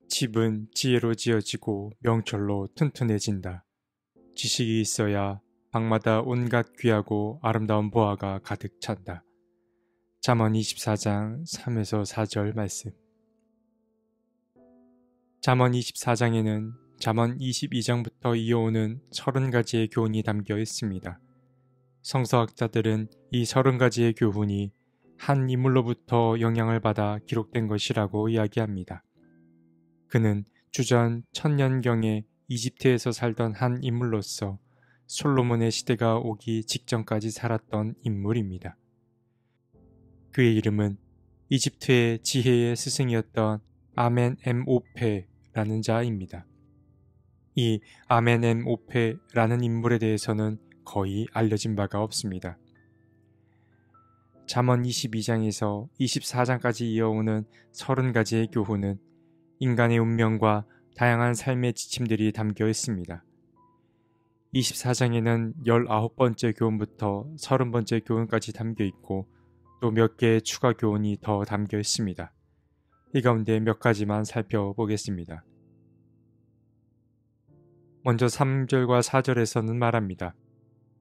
집은 지혜로 지어지고 명철로 튼튼해진다. 지식이 있어야 방마다 온갖 귀하고 아름다운 보화가 가득 찬다. 잠언 24장 3에서 4절 말씀. 잠언 24장에는 잠언 22장부터 이어오는 30가지의 교훈이 담겨 있습니다. 성서학자들은 이 30가지의 교훈이 한 인물로부터 영향을 받아 기록된 것이라고 이야기합니다. 그는 주전 1000년경에 이집트에서 살던 한 인물로서 솔로몬의 시대가 오기 직전까지 살았던 인물입니다. 그의 이름은 이집트의 지혜의 스승이었던 아멘엠오페라는 자입니다. 이 아멘엠오페라는 인물에 대해서는 거의 알려진 바가 없습니다. 잠언 22장에서 24장까지 이어오는 30가지의 교훈은 인간의 운명과 다양한 삶의 지침들이 담겨 있습니다. 24장에는 19번째 교훈부터 30번째 교훈까지 담겨 있고 또 몇 개의 추가 교훈이 더 담겨 있습니다. 이 가운데 몇 가지만 살펴보겠습니다. 먼저 3절과 4절에서는 말합니다.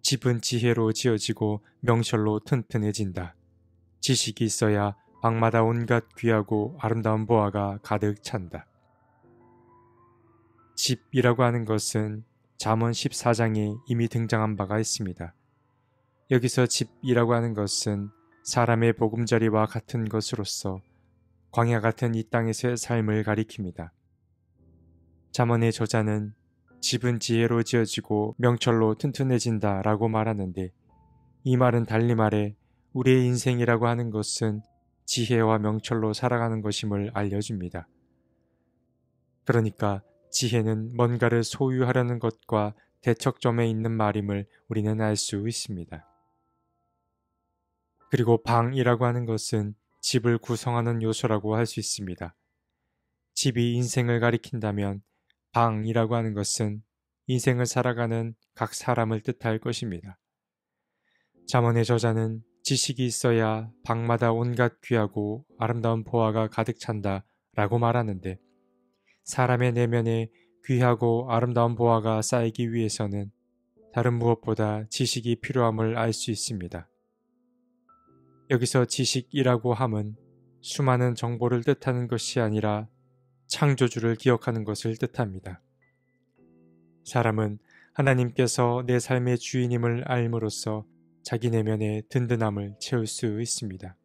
집은 지혜로 지어지고 명철로 튼튼해진다. 지식이 있어야 방마다 온갖 귀하고 아름다운 보화가 가득 찬다. 집이라고 하는 것은 잠언 14장에 이미 등장한 바가 있습니다. 여기서 집이라고 하는 것은 사람의 보금자리와 같은 것으로서 광야 같은 이 땅에서의 삶을 가리킵니다. 잠언의 저자는 집은 지혜로 지어지고 명철로 튼튼해진다 라고 말하는데, 이 말은 달리 말해 우리의 인생이라고 하는 것은 지혜와 명철로 살아가는 것임을 알려줍니다. 그러니까 지혜는 뭔가를 소유하려는 것과 대척점에 있는 말임을 우리는 알 수 있습니다. 그리고 방이라고 하는 것은 집을 구성하는 요소라고 할 수 있습니다. 집이 인생을 가리킨다면 방이라고 하는 것은 인생을 살아가는 각 사람을 뜻할 것입니다. 잠언의 저자는 지식이 있어야 방마다 온갖 귀하고 아름다운 보화가 가득 찬다 라고 말하는데, 사람의 내면에 귀하고 아름다운 보화가 쌓이기 위해서는 다른 무엇보다 지식이 필요함을 알 수 있습니다. 여기서 지식이라고 함은 수많은 정보를 뜻하는 것이 아니라 창조주를 기억하는 것을 뜻합니다. 사람은 하나님께서 내 삶의 주인임을 알므로써 자기 내면의 든든함을 채울 수 있습니다.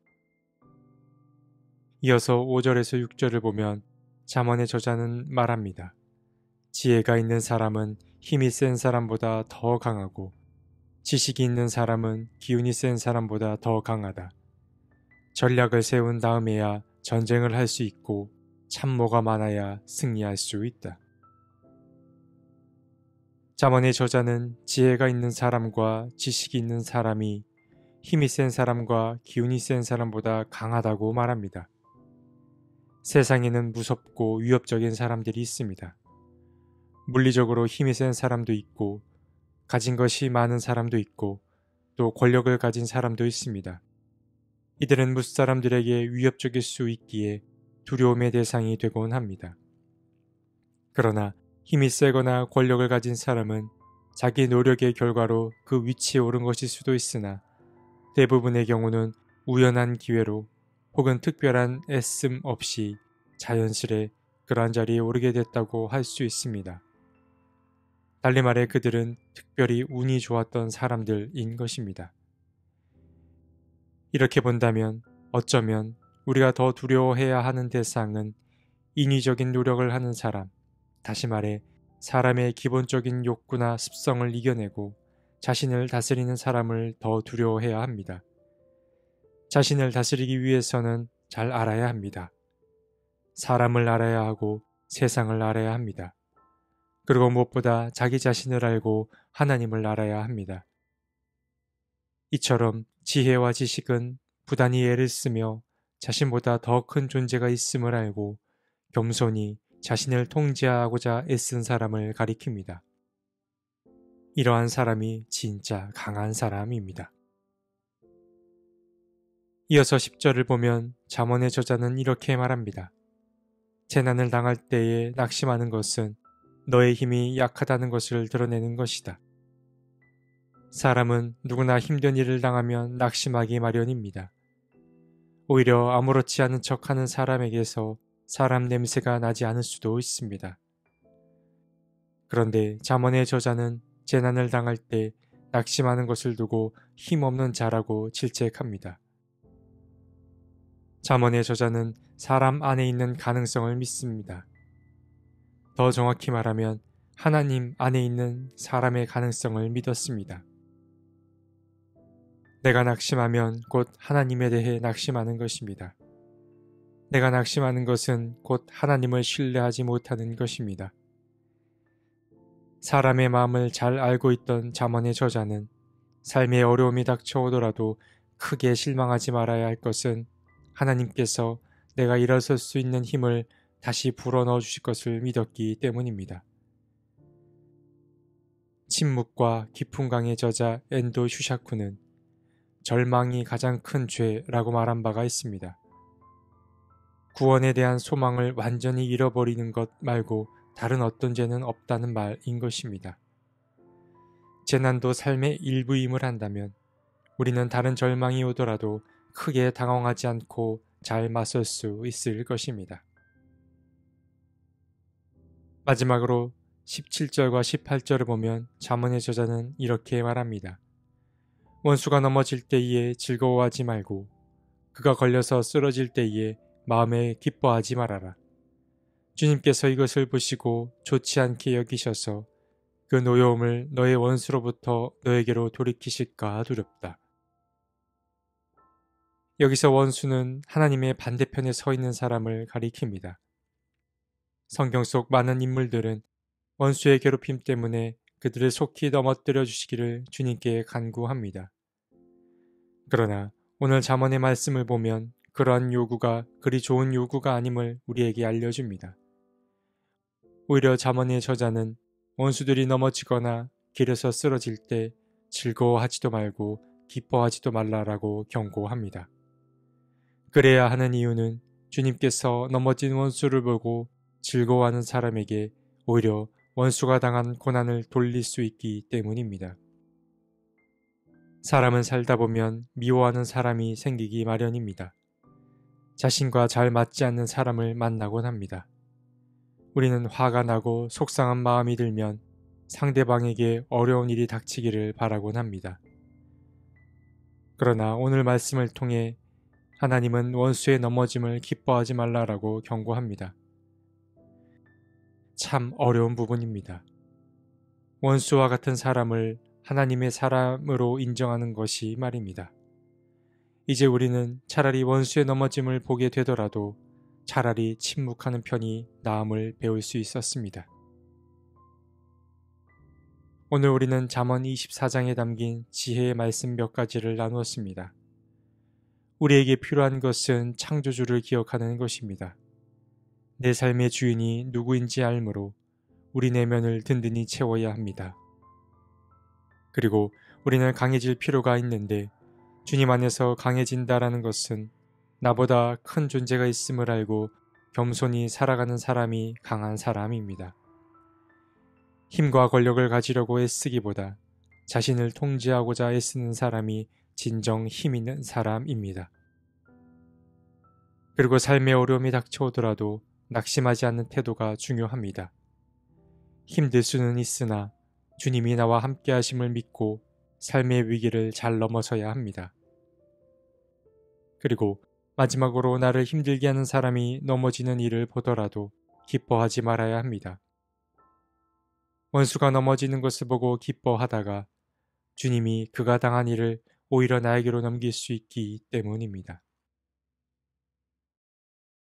이어서 5절에서 6절을 보면 잠언의 저자는 말합니다. 지혜가 있는 사람은 힘이 센 사람보다 더 강하고 지식이 있는 사람은 기운이 센 사람보다 더 강하다. 전략을 세운 다음에야 전쟁을 할 수 있고 참모가 많아야 승리할 수 있다. 잠언의 저자는 지혜가 있는 사람과 지식이 있는 사람이 힘이 센 사람과 기운이 센 사람보다 강하다고 말합니다. 세상에는 무섭고 위협적인 사람들이 있습니다. 물리적으로 힘이 센 사람도 있고 가진 것이 많은 사람도 있고 또 권력을 가진 사람도 있습니다. 이들은 무사람들에게 위협적일 수 있기에 두려움의 대상이 되곤 합니다. 그러나 힘이 세거나 권력을 가진 사람은 자기 노력의 결과로 그 위치에 오른 것일 수도 있으나 대부분의 경우는 우연한 기회로 혹은 특별한 애씀 없이 자연스레 그러한 자리에 오르게 됐다고 할 수 있습니다. 달리 말해 그들은 특별히 운이 좋았던 사람들인 것입니다. 이렇게 본다면 어쩌면 우리가 더 두려워해야 하는 대상은 인위적인 노력을 하는 사람, 다시 말해 사람의 기본적인 욕구나 습성을 이겨내고 자신을 다스리는 사람을 더 두려워해야 합니다. 자신을 다스리기 위해서는 잘 알아야 합니다. 사람을 알아야 하고 세상을 알아야 합니다. 그리고 무엇보다 자기 자신을 알고 하나님을 알아야 합니다. 이처럼 지혜와 지식은 부단히 애를 쓰며 자신보다 더 큰 존재가 있음을 알고 겸손히 자신을 통제하고자 애쓴 사람을 가리킵니다. 이러한 사람이 진짜 강한 사람입니다. 이어서 10절을 보면 잠언의 저자는 이렇게 말합니다. 재난을 당할 때에 낙심하는 것은 너의 힘이 약하다는 것을 드러내는 것이다. 사람은 누구나 힘든 일을 당하면 낙심하기 마련입니다. 오히려 아무렇지 않은 척하는 사람에게서 사람 냄새가 나지 않을 수도 있습니다. 그런데 잠언의 저자는 재난을 당할 때 낙심하는 것을 두고 힘없는 자라고 질책합니다. 잠언의 저자는 사람 안에 있는 가능성을 믿습니다. 더 정확히 말하면 하나님 안에 있는 사람의 가능성을 믿었습니다. 내가 낙심하면 곧 하나님에 대해 낙심하는 것입니다. 내가 낙심하는 것은 곧 하나님을 신뢰하지 못하는 것입니다. 사람의 마음을 잘 알고 있던 잠언의 저자는 삶의 어려움이 닥쳐오더라도 크게 실망하지 말아야 할 것은 하나님께서 내가 일어설 수 있는 힘을 다시 불어넣어 주실 것을 믿었기 때문입니다. 침묵과 깊은 강의 저자 엔도 슈샤쿠는 절망이 가장 큰 죄라고 말한 바가 있습니다. 구원에 대한 소망을 완전히 잃어버리는 것 말고 다른 어떤 죄는 없다는 말인 것입니다. 재난도 삶의 일부임을 한다면 우리는 다른 절망이 오더라도 크게 당황하지 않고 잘 맞설 수 있을 것입니다. 마지막으로 17절과 18절을 보면 잠언의 저자는 이렇게 말합니다. 원수가 넘어질 때에 즐거워하지 말고 그가 걸려서 쓰러질 때에 마음에 기뻐하지 말아라. 주님께서 이것을 보시고 좋지 않게 여기셔서 그 노여움을 너의 원수로부터 너에게로 돌이키실까 두렵다. 여기서 원수는 하나님의 반대편에 서 있는 사람을 가리킵니다. 성경 속 많은 인물들은 원수의 괴롭힘 때문에 그들을 속히 넘어뜨려 주시기를 주님께 간구합니다. 그러나 오늘 잠언의 말씀을 보면 그러한 요구가 그리 좋은 요구가 아님을 우리에게 알려줍니다. 오히려 잠언의 저자는 원수들이 넘어지거나 길에서 쓰러질 때 즐거워하지도 말고 기뻐하지도 말라라고 경고합니다. 그래야 하는 이유는 주님께서 넘어진 원수를 보고 즐거워하는 사람에게 오히려 원수가 당한 고난을 돌릴 수 있기 때문입니다. 사람은 살다 보면 미워하는 사람이 생기기 마련입니다. 자신과 잘 맞지 않는 사람을 만나곤 합니다. 우리는 화가 나고 속상한 마음이 들면 상대방에게 어려운 일이 닥치기를 바라곤 합니다. 그러나 오늘 말씀을 통해 하나님은 원수의 넘어짐을 기뻐하지 말라라고 경고합니다. 참 어려운 부분입니다. 원수와 같은 사람을 하나님의 사람으로 인정하는 것이 말입니다. 이제 우리는 차라리 원수의 넘어짐을 보게 되더라도 차라리 침묵하는 편이 나음을 배울 수 있었습니다. 오늘 우리는 잠언 24장에 담긴 지혜의 말씀 몇 가지를 나누었습니다. 우리에게 필요한 것은 창조주를 기억하는 것입니다. 내 삶의 주인이 누구인지 알므로 우리 내면을 든든히 채워야 합니다. 그리고 우리는 강해질 필요가 있는데 주님 안에서 강해진다라는 것은 나보다 큰 존재가 있음을 알고 겸손히 살아가는 사람이 강한 사람입니다. 힘과 권력을 가지려고 애쓰기보다 자신을 통제하고자 애쓰는 사람이 진정 힘 있는 사람입니다. 그리고 삶의 어려움이 닥쳐오더라도 낙심하지 않는 태도가 중요합니다. 힘들 수는 있으나 주님이 나와 함께 하심을 믿고 삶의 위기를 잘 넘어서야 합니다. 그리고 마지막으로 나를 힘들게 하는 사람이 넘어지는 일을 보더라도 기뻐하지 말아야 합니다. 원수가 넘어지는 것을 보고 기뻐하다가 주님이 그가 당한 일을 오히려 나에게로 넘길 수 있기 때문입니다.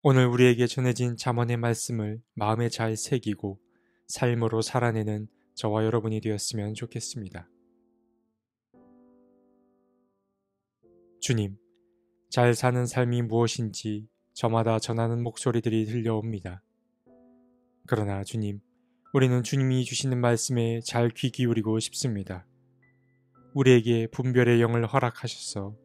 오늘 우리에게 전해진 잠언의 말씀을 마음에 잘 새기고 삶으로 살아내는 저와 여러분이 되었으면 좋겠습니다. 주님, 잘 사는 삶이 무엇인지 저마다 전하는 목소리들이 들려옵니다. 그러나 주님, 우리는 주님이 주시는 말씀에 잘 귀 기울이고 싶습니다. 우리에게 분별의 영을 허락하셔서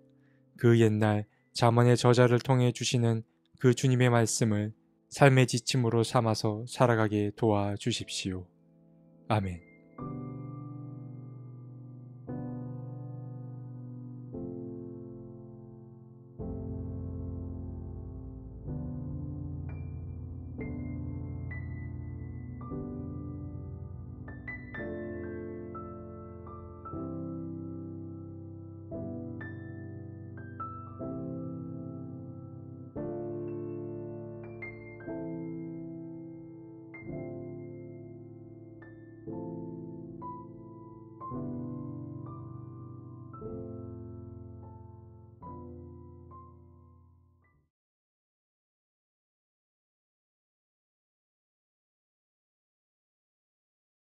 그 옛날 잠언의 저자를 통해 주시는 그 주님의 말씀을 삶의 지침으로 삼아서 살아가게 도와주십시오. 아멘.